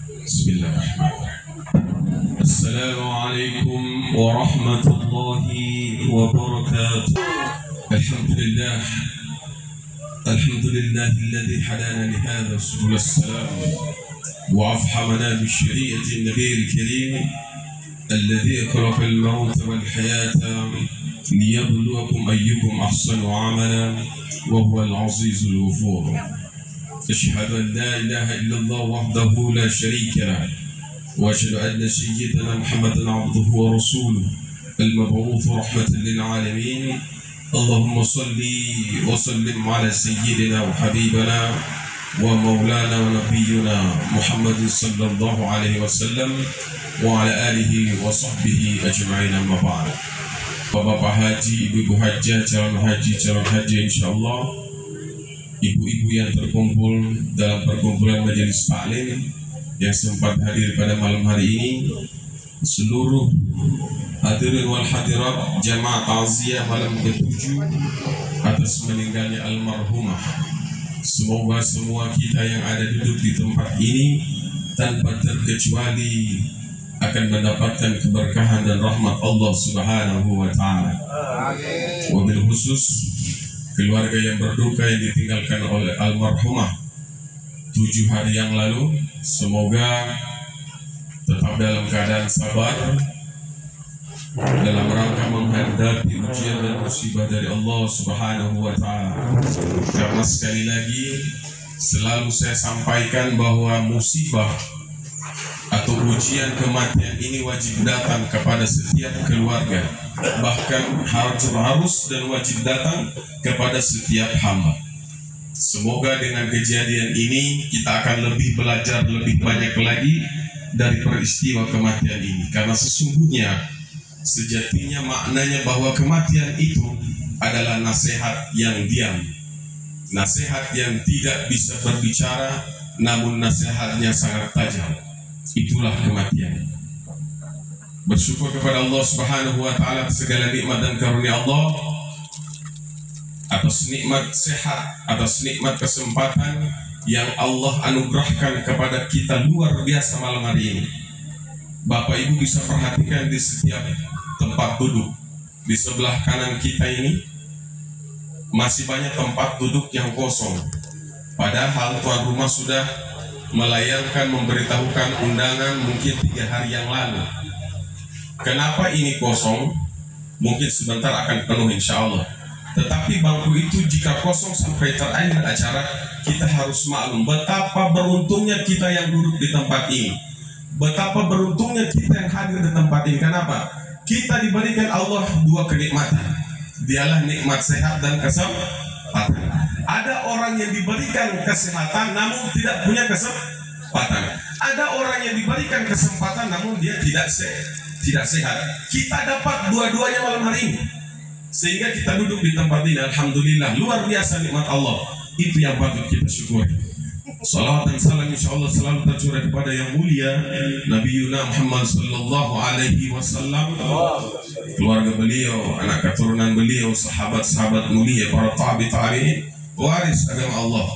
Bismillahirrahmanirrahim. Assalamualaikum warahmatullahi wabarakatuh. Alhamdulillah. Alhamdulillahilladzi hadana li hadha subul salam wa afhamana bi syari'ati nabiyil karim alladzi khalaqa al-maut wal hayata liyabluwakum ayyukum ahsanu amala wa huwa al-'azizul ghafur. أشهد أن لا إله إلا الله وحده لا شريك له وأشهد أن سيدنا محمدا عبده ورسوله المبعوث رحمة للعالمين. اللهم صل وسلم على سيدنا وحبيبنا ومولانا ونبينا محمد صلى الله عليه وسلم وعلى آله وصحبه أجمعين. أما بعد. Bapak haji, ibu hajjah, calon haji insyaallah, ibu-ibu yang terkumpul dalam perkumpulan majelis taklim yang sempat hadir pada malam hari ini, seluruh hadirin wal hadirat jamaah ta'ziyah malam ke-7 atas meninggalnya almarhumah. Semoga semua kita yang ada duduk di tempat ini tanpa terkecuali akan mendapatkan keberkahan dan rahmat Allah Subhanahu wa taala. Wabil khusus keluarga yang berduka yang ditinggalkan oleh almarhumah 7 hari yang lalu, semoga tetap dalam keadaan sabar dalam rangka menghadapi ujian dan musibah dari Allah Subhanahu wa taala. Karena sekali lagi selalu saya sampaikan bahwa musibah atau ujian kematian ini wajib datang kepada setiap keluarga, bahkan harus dan wajib datang kepada setiap hamba. Semoga dengan kejadian ini kita akan lebih belajar lebih banyak lagi dari peristiwa kematian ini, karena sesungguhnya sejatinya maknanya bahwa kematian itu adalah nasihat yang diam, nasihat yang tidak bisa berbicara, namun nasihatnya sangat tajam. Itulah kematian. Bersyukur kepada Allah Subhanahu wa taala atas segala nikmat dan karunia Allah, atas nikmat sehat, atas nikmat kesempatan yang Allah anugerahkan kepada kita luar biasa malam hari ini. Bapak Ibu bisa perhatikan di setiap tempat duduk di sebelah kanan kita ini masih banyak tempat duduk yang kosong, padahal tuan rumah sudah melayangkan, memberitahukan undangan mungkin 3 hari yang lalu. Kenapa ini kosong? Mungkin sebentar akan penuh insya Allah. Tetapi bangku itu jika kosong sampai terakhir acara, kita harus maklum betapa beruntungnya kita yang duduk di tempat ini, betapa beruntungnya kita yang hadir di tempat ini. Kenapa? Kita diberikan Allah 2 kenikmatan. Dialah nikmat sehat dan kesempatan. Ada orang yang diberikan kesehatan namun tidak punya kesempatan. Ada orang yang diberikan kesempatan namun dia tidak sehat. Kita dapat dua-duanya malam hari ini, sehingga kita duduk di tempat ini. Alhamdulillah, luar biasa nikmat Allah. Itu yang patut kita syukuri. Salawat dan salam insyaallah selalu tercurah kepada yang mulia Nabi Muhammad sallallahu alaihi wasallam, keluarga beliau, anak keturunan beliau, sahabat-sahabat mulia, para tabi'in, waris agama Allah.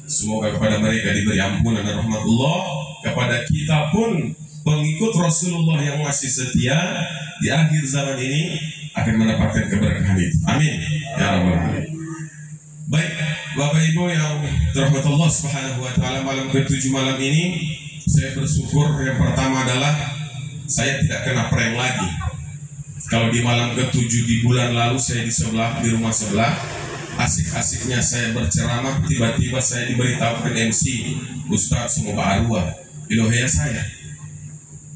Semoga kepada mereka diberi ampunan dan rahmat Allah. Kepada kita pun pengikut Rasulullah yang masih setia di akhir zaman ini akan mendapatkan keberkahan itu. Amin ya rabbal alamin. Baik, Bapak Ibu yang dirahmati Allah Subhanahu wa taala, malam ke-7 malam ini saya bersyukur. Yang pertama adalah saya tidak kena prank lagi. Kalau di malam ke-7 di bulan lalu saya di rumah sebelah, asik-asiknya saya berceramah, tiba-tiba saya diberitahukan MC Ustaz semoga arwah ilohaya saya.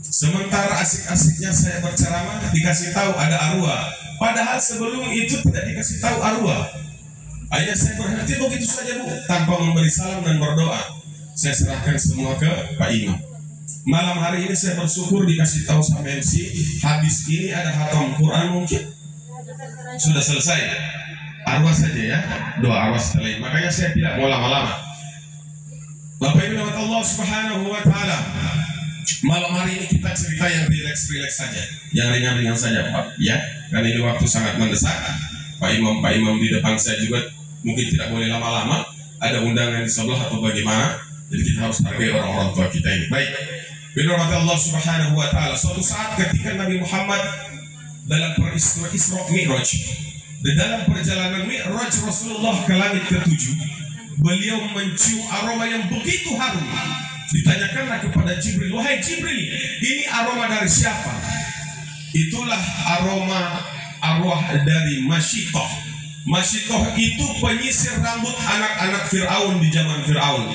Sementara asik-asiknya saya berceramah dikasih tahu ada arwah, padahal sebelum itu tidak dikasih tahu arwah. Akhirnya saya berhenti begitu saja Bu, tanpa memberi salam dan berdoa. Saya serahkan semua ke Pak Imam. Malam hari ini saya bersyukur dikasih tahu sama MC, habis ini ada khatam Quran mungkin sudah selesai. Arwah saja ya, doa arwah setelah ini. Makanya saya tidak mau lama-lama. Bapak Ibu rahmat Allah Subhanahu wa taala, malam hari ini kita cerita yang rileks-rileks saja, yang ringan-ringan saja Pak ya, karena ini waktu sangat mendesak. Pak Imam di depan saya juga mungkin tidak boleh lama-lama, ada undangan di sebelah atau bagaimana. Jadi kita harus hargai orang-orang tua kita ini. Baik, bila Allah Subhanahu wa Ta'ala, suatu saat ketika Nabi Muhammad dalam Isra Mi'raj, dalam perjalanan Mi'raj Rasulullah ke langit ke-7, beliau mencium aroma yang begitu harum. Ditanyakanlah kepada Jibril, wahai Jibril, ini aroma dari siapa? Itulah aroma arwah dari Masyitoh. Masyitoh itu penyisir rambut anak-anak Fir'aun di zaman Fir'aun.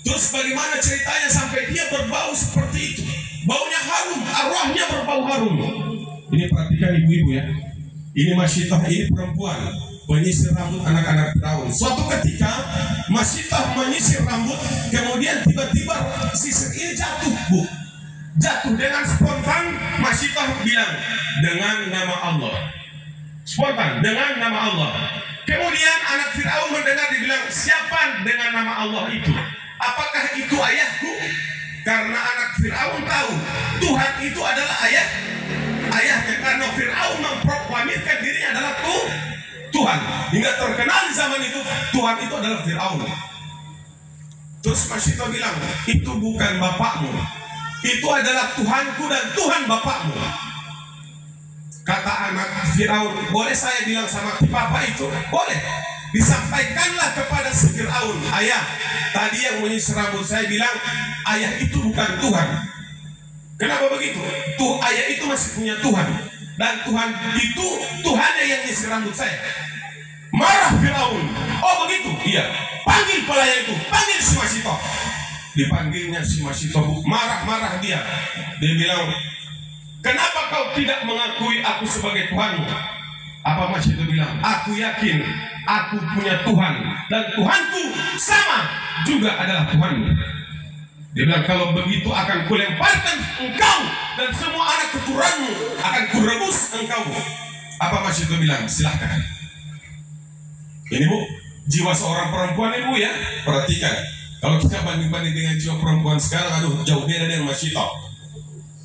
Terus bagaimana ceritanya sampai dia berbau seperti itu? Baunya harum, arwahnya berbau harum. Ini perhatikan ibu-ibu ya. Ini Masyitoh, ini perempuan penyisir rambut anak-anak Fir'aun. Suatu ketika Masyitoh menyisir rambut, kemudian tiba-tiba sisir ini jatuh, Bu. Jatuh dengan spontan. Masyitoh bilang, dengan nama Allah. Spontan, dengan nama Allah. Kemudian anak Fir'aun mendengar, dibilang, siapa dengan nama Allah itu? Apakah itu ayahku? Karena anak Fir'aun tahu Tuhan itu adalah ayahnya, karena Fir'aun memproklamirkan dirinya adalah Tuhan. Hingga terkenal di zaman itu Tuhan itu adalah Fir'aun. Terus Masyitoh bilang, itu bukan bapakmu, itu adalah Tuhanku dan Tuhan bapakmu. Kata anak Fir'aun, boleh saya bilang sama papa itu? Boleh. Disampaikanlah kepada si Fir'aun, ayah, tadi yang menyisir rambut saya bilang ayah itu bukan Tuhan. Kenapa begitu? Tuh, ayah itu masih punya Tuhan, dan Tuhan itu Tuhannya yang menyisir rambut saya. Marah Fir'aun. Oh begitu? Iya. Panggil pelayan itu, panggil si Masyitoh. Dipanggilnya si Masyitoh, marah-marah dia. Dia bilang, kenapa kau tidak mengakui aku sebagai Tuhanmu? Apa Masyitoh bilang? Aku yakin aku punya Tuhan, dan Tuhanku sama juga adalah Tuhanmu. Dia bilang, kalau begitu akan kulemparkan engkau dan semua anak keturunanmu, akan kurebus engkau. Apa Masyitoh bilang? Silahkan. Ini Bu, jiwa seorang perempuan ibu ya, perhatikan. Kalau kita banding-banding dengan jiwa perempuan sekarang, aduh jauh beda dengan Masyitoh.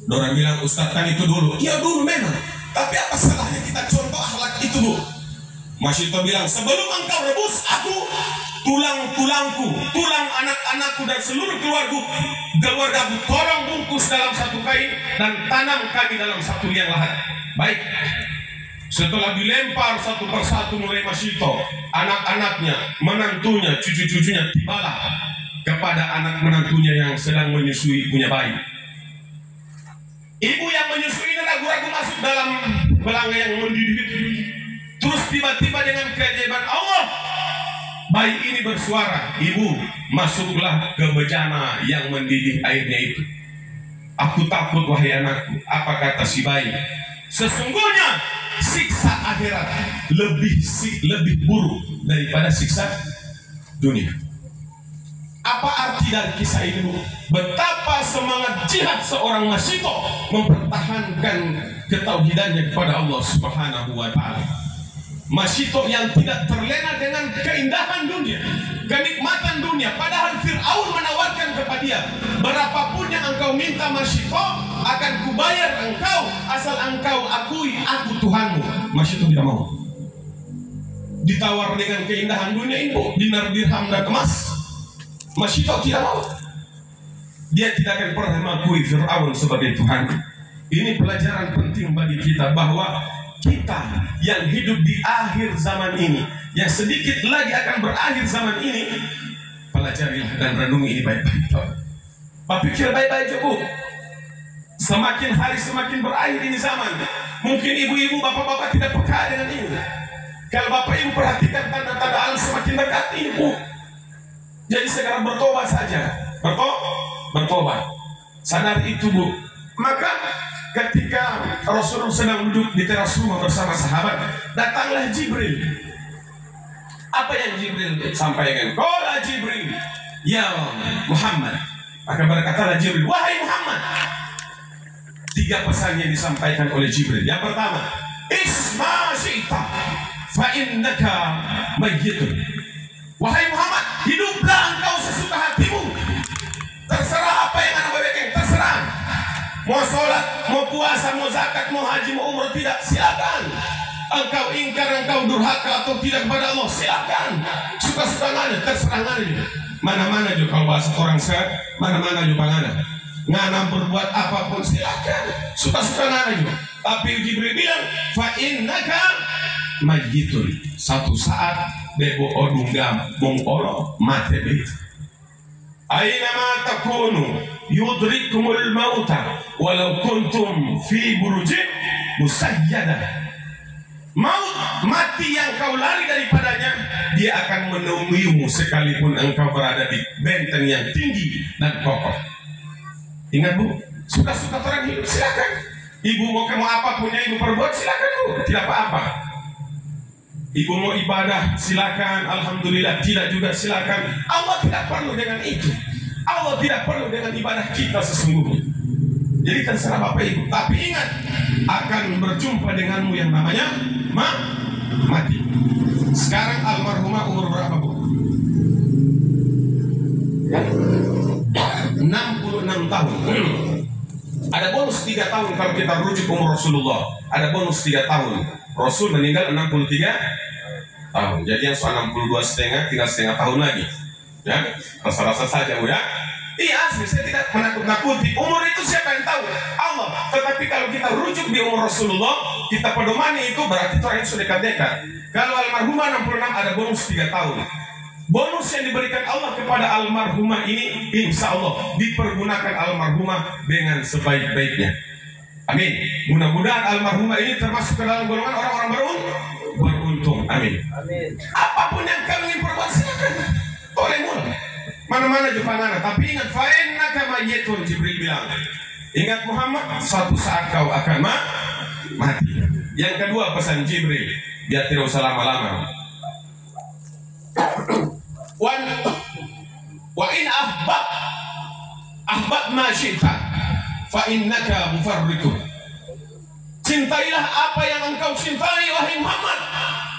Orang bilang, Ustadz kan itu dulu. Iya dulu memang, tapi apa salahnya kita contoh akhlak itu Bu? Masyitoh bilang, sebelum engkau rebus aku, tulang-tulangku, tulang anak-anakku dan seluruh keluargaku tolong bungkus dalam satu kain dan tanam kami dalam satu liang lahat. Baik. Setelah dilempar satu persatu mulai Masyitoh, anak-anaknya, menantunya, cucu-cucunya tibalah kepada anak menantunya yang sedang menyusui punya bayi. Ibu yang menyusui ini ragu-ragu masuk dalam belanga yang mendidih. Terus tiba-tiba dengan keajaiban Allah, bayi ini bersuara, ibu masuklah ke bejana yang mendidih airnya itu. Aku takut wahai anakku. Apa kata si bayi? Sesungguhnya siksa akhirat lebih buruk daripada siksa dunia. Apa arti dari kisah ini Bu? Betapa semangat jihad seorang Masyitoh mempertahankan ketauhidannya kepada Allah Subhanahu wa Ta'ala. Masyitoh yang tidak terlena dengan keindahan dunia, kenikmatan dunia, padahal Fir'aun menawarkan kepada dia, berapapun yang engkau minta Masyitoh, akan kubayar engkau asal engkau akui aku Tuhanmu. Masyitoh tidak mau. Ditawar dengan keindahan dunia itu, dinar, dirham dan emas, Masyitoh tidak mau. Dia tidak akan pernah mengakui Fir'aun sebagai Tuhan. Ini pelajaran penting bagi kita, bahwa kita yang hidup di akhir zaman ini, yang sedikit lagi akan berakhir zaman ini, pelajarilah dan renungi ini baik-baik. Pikir baik-baik Bu. Semakin hari semakin berakhir ini zaman. Mungkin ibu-ibu, bapak-bapak tidak peka dengan ini. Kalau bapak ibu perhatikan tanda-tanda alam semakin dekat ini Bu. Jadi segera bertobat saja. Bertobat. Sadar itu Bu. Maka ketika Rasulullah sedang duduk di teras rumah bersama sahabat, datanglah Jibril. Apa yang Jibril sampaikan? Qala Jibril, ya Muhammad. Maka berkatalah Jibril, wahai Muhammad. 3 pesan yang disampaikan oleh Jibril. Yang pertama, isma syi'ta fa innaka mayyitun. Wahai Muhammad, hiduplah engkau sesuka hatimu. Terserah apa yang anda berikan, terserah. Mau sholat, mau puasa, mau zakat, mau haji, mau umrah, tidak, silakan. Engkau ingkar, engkau durhaka atau tidak kepada Allah, silakan. Suka-suka anda, terserah anda. Mana-mana juga kalau bahasa orang sehat, mana-mana juga ngana. Ngana berbuat apapun silakan, suka-suka ngana juga. Tapi Jibril bilang, fa innaka mayyitun. Satu saat bebo odunggam mongolo mate begitu. Aina ma takunu yudrikumul mauta walau kuntum fi burujin musayyadah. Maut, mati yang kau lari daripadanya, dia akan menemuimu sekalipun engkau berada di benteng yang tinggi dan kokoh. Ingat bu, suka-suka orang hidup silakan. Ibu mau kamu apapun yang ibu perbuat silakan bu, tidak apa-apa. Ibu mau ibadah silakan, alhamdulillah. Tidak juga silakan. Allah tidak perlu dengan itu. Allah tidak perlu dengan ibadah kita sesungguhnya. Jadi terserah bapak ibu. Tapi ingat, akan berjumpa denganmu yang namanya mati. Sekarang almarhumah umur berapa bu? 66 tahun. Ada bonus 3 tahun kalau kita rujuk umur Rasulullah. Ada bonus 3 tahun. Rasul meninggal 63 tahun. Jadi yang 62,5 tinggal setengah tahun lagi. Ya, rasa-rasa saja bu ya. Iya asli, saya tidak menakut-nakuti. Umur itu siapa yang tahu? Allah. Tetapi kalau kita rujuk di umur Rasulullah, kita pedomani itu berarti itu sudah dekat-dekat. Kalau almarhumah 66 ada bonus 3 tahun. Bonus yang diberikan Allah kepada almarhumah ini, insya Allah dipergunakan almarhumah dengan sebaik-baiknya. Amin. Mudah-mudahan almarhumah ini termasuk ke dalam golongan orang-orang beruntung. Amin. Amin. Apapun yang kau ingin perbuat silakan. Boleh mulai. Mana-mana Jepangana, tapi ingat fa'innaka mayyitun. Jibril bilang, ingat Muhammad, suatu saat kau akan mati. Yang kedua pesan Jibril, biar tidak usah lama-lama. Wa in ahbab ma syi'ta fa'innaka mufarriqun. Cintailah apa yang engkau cintai wahai Muhammad.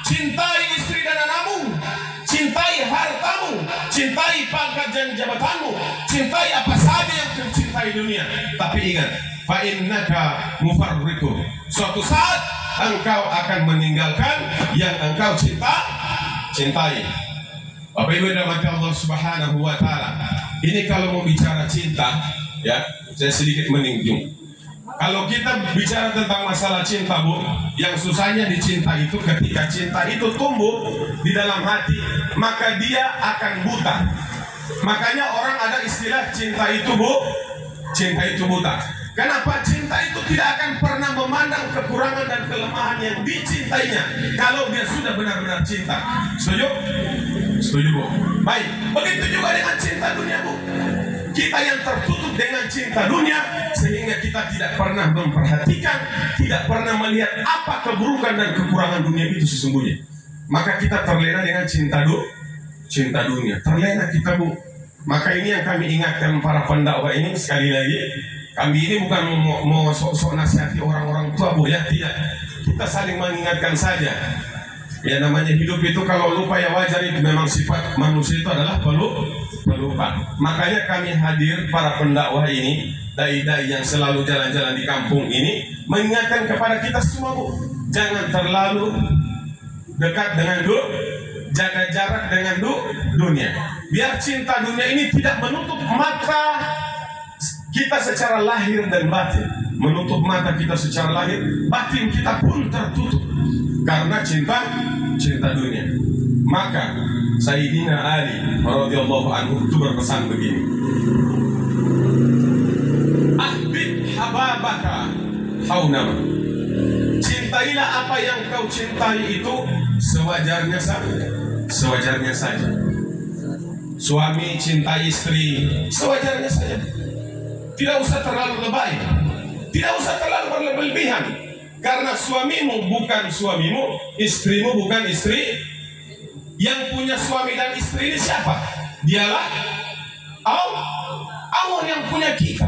Cintai istri dan anakmu, cintai hartamu, cintai pangkat dan jabatanmu, cintai apa saja yang kau cintai dunia. Tapi ingat, fa innaka mufarriqun. Suatu saat engkau akan meninggalkan yang engkau cintai. Bapak Ibu dirahmati Allah Subhanahu wa taala. Ini kalau mau bicara cinta, ya, saya sedikit menyinggung. Kalau kita bicara tentang masalah cinta bu, yang susahnya dicinta itu ketika cinta itu tumbuh di dalam hati, maka dia akan buta. Makanya orang ada istilah cinta itu bu, cinta itu buta. Kenapa? Cinta itu tidak akan pernah memandang kekurangan dan kelemahan yang dicintainya kalau dia sudah benar-benar cinta. Setuju? Setuju bu? Baik, begitu juga dengan cinta dunia bu. Kita yang tertutup dengan cinta dunia sehingga kita tidak pernah memperhatikan, tidak pernah melihat apa keburukan dan kekurangan dunia itu sesungguhnya. Maka kita terlena dengan cinta dunia. Terlena kita bu. Maka ini yang kami ingatkan para pendakwah ini sekali lagi. Kami ini bukan mau sok-sok nasihati orang-orang tua bu ya, tidak. Kita saling mengingatkan saja. Ya namanya hidup itu kalau lupa ya wajar, itu memang sifat manusia itu adalah pelupa. Makanya kami hadir para pendakwah ini, dai-dai yang selalu jalan-jalan di kampung ini, mengingatkan kepada kita semua bu, jangan terlalu dekat dengan jaga jarak dengan dunia. Biar cinta dunia ini tidak menutup mata kita secara lahir dan batin. Menutup mata kita secara lahir, batin kita pun tertutup karena cinta dunia. Maka Sayyidina Ali radhiyallahu anhu itu berpesan begini, ahbib hababaka haunama. Cintailah apa yang kau cintai itu sewajarnya saja. Suami cintai istri sewajarnya saja. Tidak usah terlalu lebay, tidak usah terlalu berlebihan. Karena suamimu bukan suamimu, istrimu bukan istri. Yang punya suami dan istri ini siapa? Dialah Allah yang punya kita.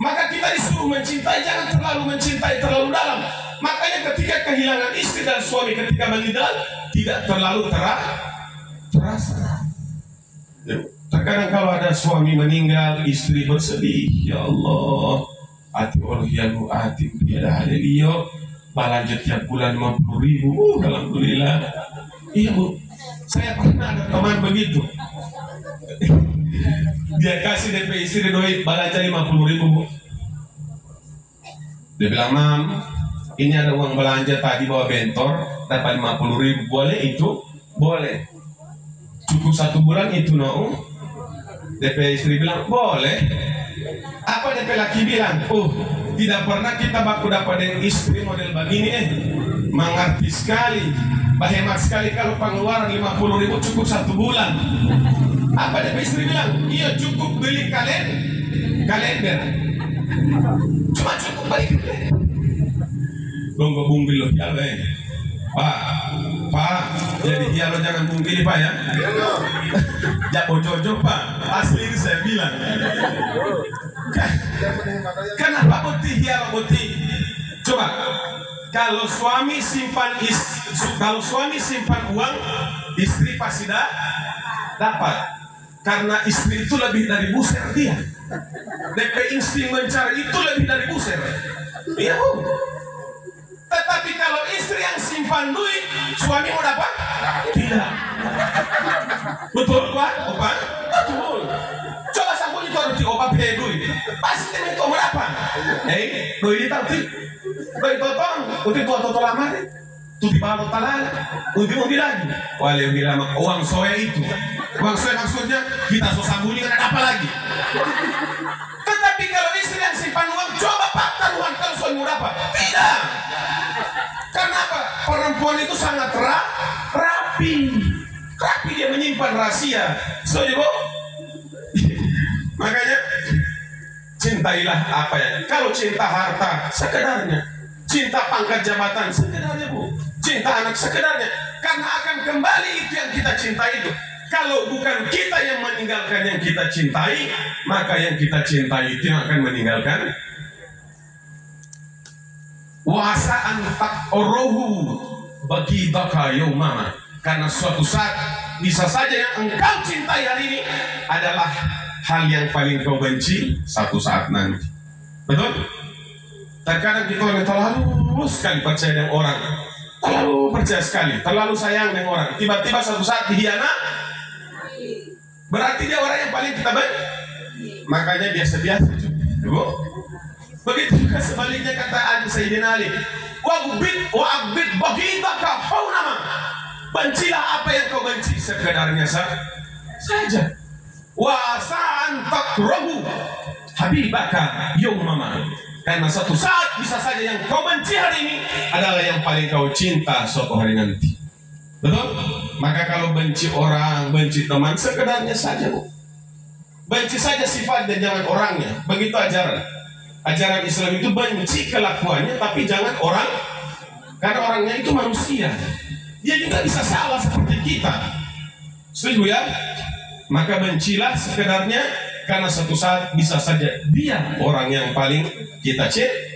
Maka kita disuruh mencintai, jangan terlalu mencintai terlalu dalam. Makanya ketika kehilangan istri dan suami ketika meninggal tidak terlalu terasa. Terkadang kalau ada suami meninggal, istri bersedih, ya Allah, hati orang yang hati tiada ada dia, balanjut tiap bulan 50.000, alhamdulillah. Iya bu, saya pernah ada teman begitu. Dia kasih DP istri doi belanja 50.000 Bu. Dia bilang, Mam, ini ada uang belanja tadi bawa bentor, dapat 50.000, boleh itu? Boleh. Cukup 1 bulan itu no? DP istri bilang, boleh. Apa DP laki bilang? Oh, tidak pernah kita baku dapat dengan istri model begini mengerti sekali, hemat sekali kalau pengeluaran 50.000 cukup 1 bulan. Apa DP istri bilang? Iya, cukup beli kalender. Cuma cukup beli kalender. Gonggo bungbil loh ya, Pak, jadi iya lo jangan bungkili Pak ya. Ya ojo-ojo Pak, asli ini saya bilang. Kenapa putih ya putih? Coba, kalau suami simpan uang, istri pasti dapat. Karena istri itu lebih dari buser dia. DP insting mencari itu lebih dari buser. Iya Bu. Tetapi kalau istri yang simpan duit, suami mau dapat? Tidak. Betul Pak? Opa? Betul. Coba sambung itu harus diobat pay duit. Pasti itu mau dapat. Duit itu tahu sih. Duit totong, untuk toto lama deh. Tuti baru talala, undi lagi. Wale undi lama, uang soya itu. Uang soya maksudnya kita sambungi kan ada apa lagi? Tetapi kalau istri yang simpan uang, coba Pak taruhan kalau suami mau dapat? Tidak. Karena apa? Perempuan itu sangat rapi dia menyimpan rahasia. Setuju Bu? Makanya cintailah apa ya? Kalau cinta harta sekedarnya, cinta pangkat jabatan sekedarnya Bu, cinta anak sekedarnya. Karena akan kembali itu yang kita cintai itu. Kalau bukan kita yang meninggalkan yang kita cintai, maka yang kita cintai itu yang akan meninggalkan. Wasaan tak orohu bagi baka yaumama, karena suatu saat bisa saja yang engkau cintai hari ini adalah hal yang paling kau benci satu saat nanti. Betul? Terkadang kita terlalu sekali percaya dengan orang, terlalu percaya sekali, terlalu sayang dengan orang. Tiba-tiba satu saat dihianat, berarti dia orang yang paling kita benci. Makanya biasa-biasa, Bu. Begitu juga sebaliknya kata Sayyidina Ali, wa'abid bagidaka haunama, bencilah apa yang kau benci sekedarnya saja. Wasa'an takrahu habibaka yaumama, karena satu saat bisa saja yang kau benci hari ini adalah yang paling kau cinta suatu hari nanti. Betul? Maka kalau benci orang, benci teman, sekedarnya saja Bu. Benci saja sifatnya, jangan orangnya. Begitu ajaran Islam itu benci kelakuannya, tapi jangan orang, karena orangnya itu manusia, dia juga bisa salah seperti kita. Setuju ya? Maka bencilah sekedarnya, karena satu saat bisa saja dia orang yang paling kita cintai.